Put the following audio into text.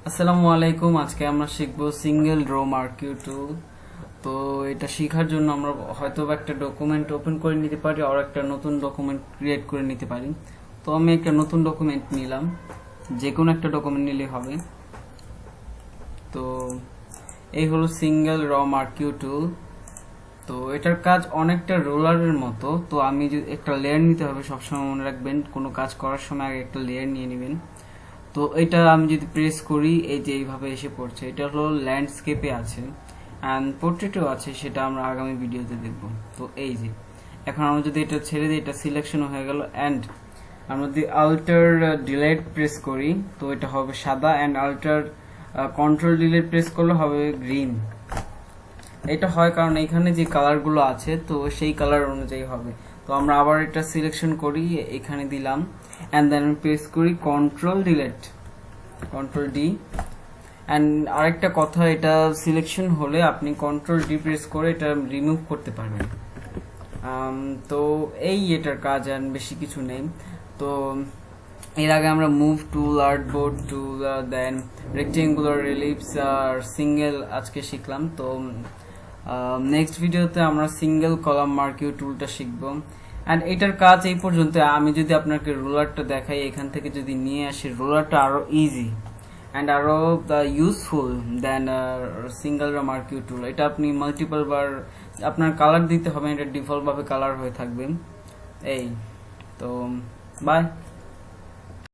আসসালামু আলাইকুম। আজকে আমরা শিখবো সিঙ্গেল রো মার্কিউ টুল। তো এটা শেখার জন্য আমরা হয়তো একটা ডকুমেন্ট ওপেন করে নিতে পারি আর একটা নতুন ডকুমেন্ট ক্রিয়েট করে নিতে পারি। তো আমি একটা নতুন ডকুমেন্ট নিলাম, যে কোনো একটা ডকুমেন্ট নিলে হবে। তো এই হলো সিঙ্গেল র মার্কিউ টুল। তো এটার কাজ অনেকটা রোলারের মতো। তো আমি যদি একটা লেয়ার নিতে হবে, সবসময় মনে রাখবেন কোনো কাজ করার সময় আগে একটা লেয়ার নিয়ে নেবেন। তো এটা আমি যদি প্রেস করি, এই যে এইভাবে এসে পড়ছে। এটা হলো ল্যান্ডস্কেপে আছে অ্যান্ড পোর্ট্রেটও আছে, সেটা আমরা আগামী ভিডিওতে দেখব। তো এই যে এখন আমরা যদি এটা ছেড়ে দিই, এটা সিলেকশন হয়ে গেল। অ্যান্ড আমরা যদি আল্টার ডিলেট প্রেস করি তো এটা হবে সাদা, and alt control delete press করলে হবে গ্রিন। এটা হয় কারণ এখানে যে কালারগুলো আছে তো সেই কালার অনুযায়ী হবে। তো আমরা আবার এটা সিলেকশন করি, এখানে দিলাম, অ্যান্ড দেন প্রেস করি control delete, control D. And আরেকটা কথা, এটা সিলেকশন হলে আপনি কন্ট্রোল ডি প্রেস করে এটা রিমুভ করতে পারবেন। তো এই এটার কাজ, অ্যান্ড বেশি কিছু নেই। তো এর আগে আমরা মুভ টুল, আর্টবোর্ড টুল, দেন রেক্টেঙ্গুলার, রিলিপস আর সিঙ্গেল আজকে শিখলাম। তো নেক্সট ভিডিওতে আমরা সিঙ্গেল কলাম মার্কিউ টুলটা শিখবো। অ্যান্ড এটার কাজ এই পর্যন্ত। আমি যদি আপনাকে রোলারটা দেখাই, এখান থেকে যদি নিয়ে আসি, রোলারটা আরো ইজি অ্যান্ড আরো ইউজফুল দেন সিঙ্গেল মার্কিউ টুল। এটা আপনি মাল্টিপল বার আপনার কালার দিতে হবে, এটা ডিফল্ট ভাবে কালার হয়ে থাকবে। এই তো বাই।